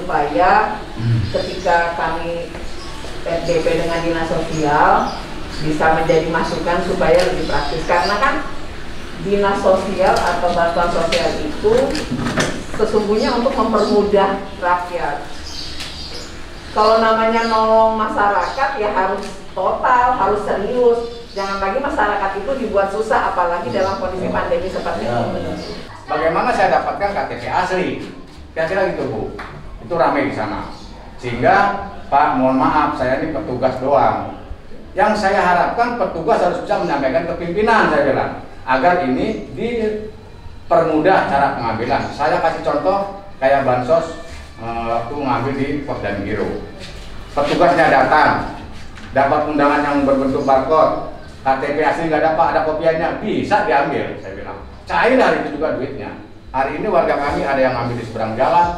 supaya ketika kami RDP dengan dinas sosial bisa menjadi masukan supaya lebih praktis, karena kan dinas sosial atau bantuan sosial itu sesungguhnya untuk mempermudah rakyat. Kalau namanya nolong masyarakat ya harus total, harus serius. Jangan lagi masyarakat itu dibuat susah, apalagi dalam kondisi pandemi seperti ini. Bagaimana saya dapatkan KTP asli? Kira-kira gitu Bu. Itu ramai di sana. Sehingga Pak, mohon maaf, saya ini petugas doang. Yang saya harapkan petugas harus bisa menyampaikan ke pimpinan, saya bilang, agar ini dipermudah cara pengambilan. Saya kasih contoh kayak bansos waktu ngambil di Pos dan Giro. Petugasnya datang, dapat undangan yang berbentuk barcode, KTP asli nggak dapat, ada kopiannya, bisa diambil. Saya bilang, cair hari itu juga duitnya. Hari ini warga kami ada yang ngambil di seberang jalan,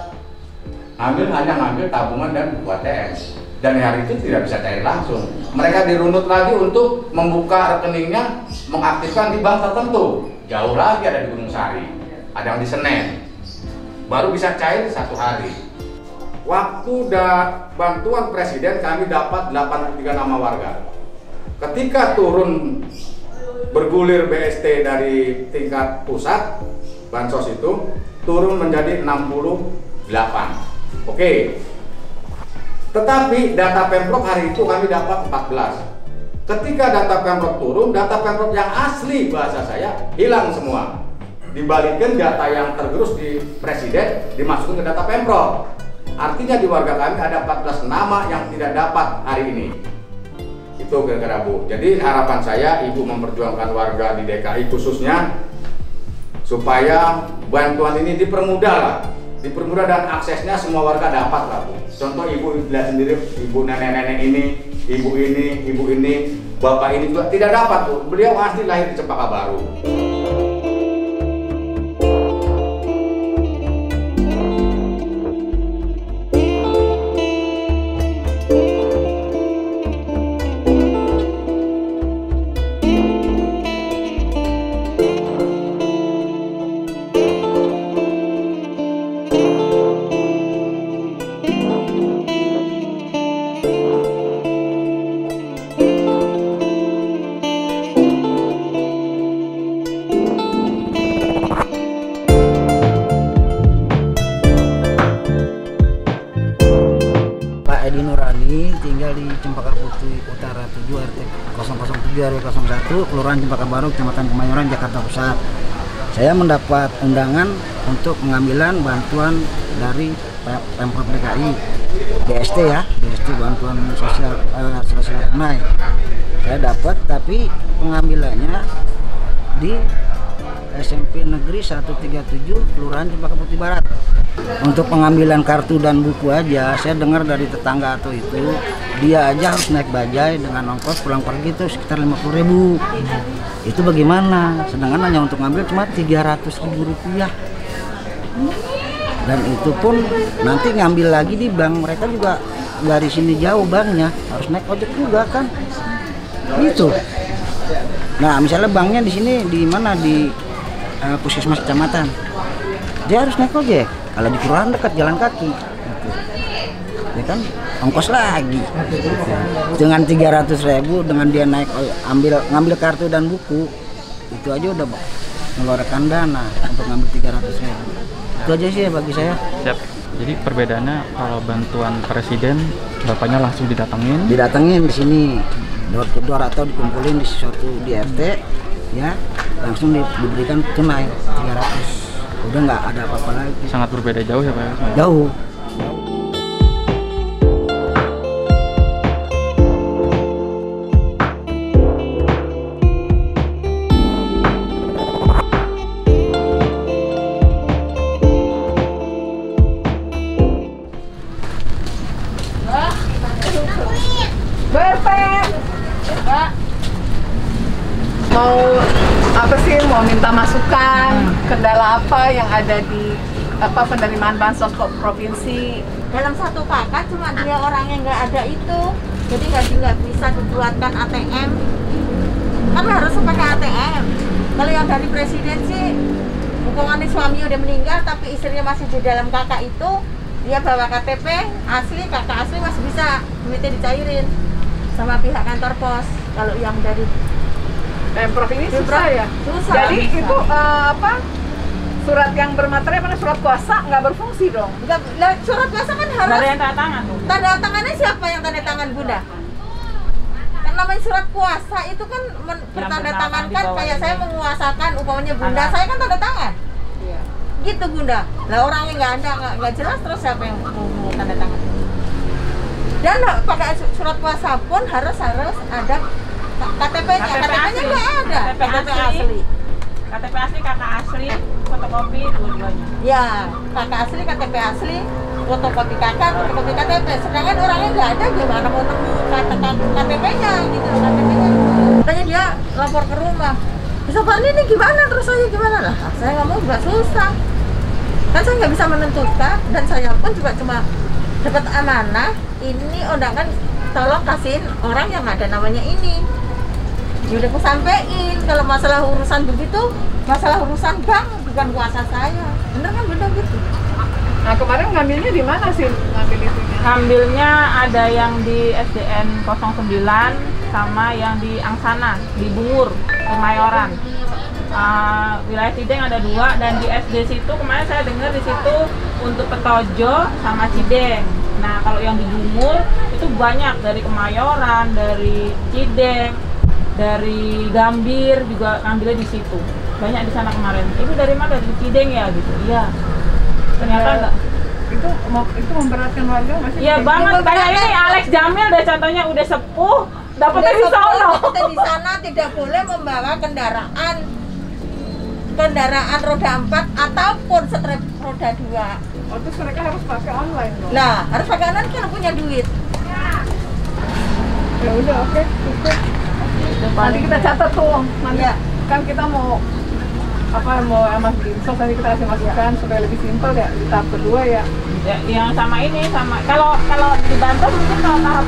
hanya ngambil tabungan dan buku ATM. Dan hari itu tidak bisa cair langsung. Mereka dirunut lagi untuk membuka rekeningnya, mengaktifkan di bank tertentu. Jauh lagi ada di Gunung Sari, ada yang di Senen. Baru bisa cair 1 hari. Waktu bantuan presiden kami dapat 83 nama warga. Ketika turun bergulir BST dari tingkat pusat, bansos itu turun menjadi 68. Oke. Tetapi data Pemprov hari itu kami dapat 14. Ketika data Pemprov turun, data Pemprov yang asli bahasa saya hilang semua. Dibalikin data yang tergerus di presiden dimasukin ke data Pemprov. Artinya di warga kami ada 14 nama yang tidak dapat hari ini. Itu kira-kira Bu. Jadi harapan saya Ibu memperjuangkan warga di DKI khususnya supaya bantuan ini dipermudah lah. Dipermudah dan aksesnya semua warga dapat lah Bu. Contoh Ibu lihat sendiri, Ibu nenek-nenek ini, Ibu ini, Bapak ini juga tidak dapat Bu. Beliau asli lahir di Cempaka Baru. Edi Nurani, tinggal di Cempaka Putih Utara 7 RT 007 RW 01, Kelurahan Cempaka Baru, Kecamatan Kemayoran, Jakarta Pusat. Saya mendapat undangan untuk pengambilan bantuan dari Pemprov DKI, BST ya, BST bantuan sosial tunai. Saya dapat, tapi pengambilannya di SMP Negeri 137 Kelurahan Cempaka Putih Barat. Untuk pengambilan kartu dan buku aja, saya dengar dari tetangga atau itu, dia aja harus naik bajai dengan ongkos pulang pergi itu sekitar 50.000. Itu bagaimana? Sedangkan hanya untuk ngambil cuma 300.000 rupiah. Dan itu pun nanti ngambil lagi di bank, mereka juga dari sini jauh banknya, harus naik ojek juga kan. Gitu. Nah, misalnya banknya di sini di mana, di puskesmas kecamatan, dia harus naik ojek. Kalau di kelurahan dekat jalan kaki, gitu. Ya kan ongkos lagi. Dengan 300.000, dengan dia naik ngambil kartu dan buku, itu aja udah mengeluarkan dana untuk ngambil 300.000. Itu aja sih bagi saya. Siap. Jadi perbedaannya kalau bantuan presiden, bapaknya langsung didatengin di sini, door to door atau dikumpulin di suatu di RT, ya langsung diberikan tunai 300. Udah nggak ada apa-apa lagi. Sangat berbeda jauh ya Pak? Jauh. Mau apa sih, mau minta masukan kendala apa yang ada di penerimaan bansos provinsi. Dalam satu kakak cuma dia orang yang nggak ada itu, jadi nggak bisa dibuatkan ATM, kan harus pakai ATM. Kalau yang dari presiden sih hubungannya suami udah meninggal tapi istrinya masih di dalam kakak itu, dia bawa KTP asli, kakak asli masih bisa duitnya dicairin sama pihak kantor pos. Kalau yang dari Pemprov ini susah ya. susah. Jadi itu surat yang bermaterai mana surat kuasa nggak berfungsi dong. Enggak, lah, surat kuasa kan harus Nggak ada yang tanda tangan tuh. tanda tangannya siapa yang tanda tangan Bunda? Kan namanya surat kuasa itu kan bertanda tangan kan kayak saya menguasakan umpamanya Bunda, saya kan tanda tangan. Iya. Gitu Bunda. Lah orangnya nggak ada, nggak jelas, terus siapa yang mau tanda tangan? Dan pakai surat kuasa pun harus ada KTP-nya. KTP-nya nggak ada. KTP asli. KTP asli, kakak asli, fotokopi dua-duanya. Ya, kakak asli, KTP asli, fotokopi kakak, fotokopi KTP. Sedangkan orangnya nggak ada, gimana mau nemu KTP-nya gitu, KTP-nya. Katanya dia lapor ke rumah. Bisa Pak ini gimana? Terus saya gimana lah? Saya nggak mau juga susah. Kan saya nggak bisa menentukan dan saya pun juga cuma dapat amanah. Ini undangan tolong kasihin orang yang ada namanya ini. Udah aku sampein kalau masalah urusan begitu, masalah urusan bank bukan kuasa saya. Bener kan Bunda gitu? Nah kemarin ngambilnya di mana sih ngambil itunya? Ngambilnya ada yang di SDN 09 sama yang di Angsana, di Bungur, Kemayoran. Wilayah Cideng ada 2 dan di SD situ kemarin saya dengar di situ untuk Petojo sama Cideng. Nah kalau yang di Bungur itu banyak dari Kemayoran, dari Cideng, dari Gambir juga ngambilnya di situ. Banyak di sana kemarin. Itu dari mana? Dari Cideng ya gitu. Iya. Ternyata enggak. Itu memberatkan warga masih. Iya banget. Kayak ini Alex Jamil deh contohnya udah sepuh, dapetnya di sono. Kita di sana tidak boleh membawa kendaraan roda 4 ataupun setrep roda 2. Oh, terus mereka harus pakai online dong. Lah, harus pakai online kan punya duit. Ya udah, oke. Nanti kita catat tuh. Nanti Ya. kan kita mau Mas Dinsos nanti kita kasih masukan supaya lebih simpel ya di tahap kedua ya. Ya, yang sama ini sama kalau di Banten mungkin kalau tahap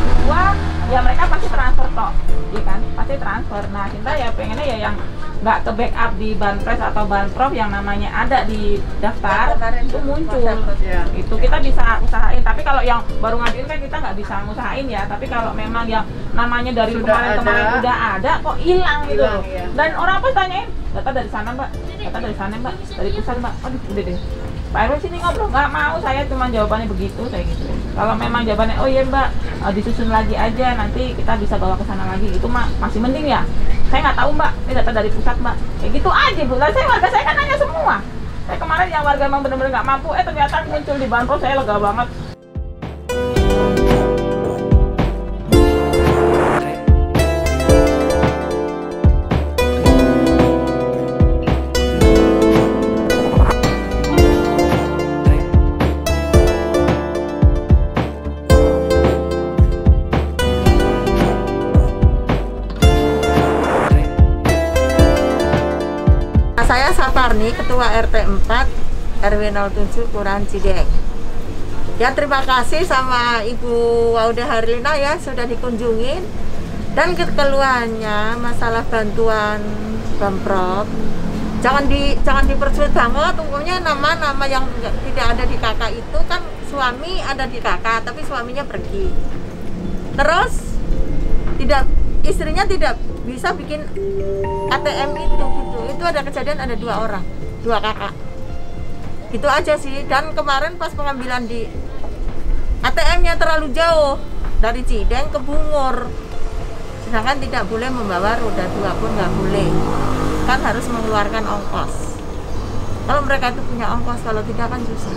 2 ya mereka pasti transfer toh, iya kan? Pasti transfer. Nah, kita ya pengennya ya yang nggak ke backup di Banpres atau Banprov yang namanya ada di daftar itu muncul. Ya. Itu kita bisa usahain. Tapi kalau yang baru ngajuin kan kita nggak bisa ngusahain ya. Tapi kalau memang yang namanya dari kemarin-kemarin udah ada kok hilang gitu. Iya. Dan orang pasti tanyain, data dari sana Mbak, data dari sana Mbak, dari pusat Mbak. Aduh udah deh. Pak RW sini ngobrol, nggak mau, saya cuma jawabannya begitu, saya gitu. Kalau memang jawabannya, oh iya Mbak, disusun lagi aja, nanti kita bisa bawa ke sana lagi, itu mah masih mending ya. Saya nggak tahu Mbak, ini data dari pusat Mbak, kayak gitu aja Bu. Lah warga saya kan nanya semua. Saya kemarin yang warga memang benar-benar nggak mampu, ternyata muncul di Banpro, saya lega banget. Saya Saparni, Ketua RT 4 RW 07 Kelurahan Cideng. Ya terima kasih sama Ibu Wauda Harlina ya sudah dikunjungin. Dan keluhannya masalah bantuan Pemprov jangan dipersulit banget. Umpamanya nama-nama yang tidak ada di kakak itu kan suami ada di kakak tapi suaminya pergi. Terus istrinya tidak bisa bikin ATM itu gitu. Itu ada kejadian ada 2 orang, 2 kakak. Gitu aja sih. Dan kemarin pas pengambilan di ATM-nya terlalu jauh dari Cideng ke Bungur. Sedangkan tidak boleh membawa roda 2 pun nggak boleh. Kan harus mengeluarkan ongkos. Kalau mereka itu punya ongkos, kalau tidak kan susah.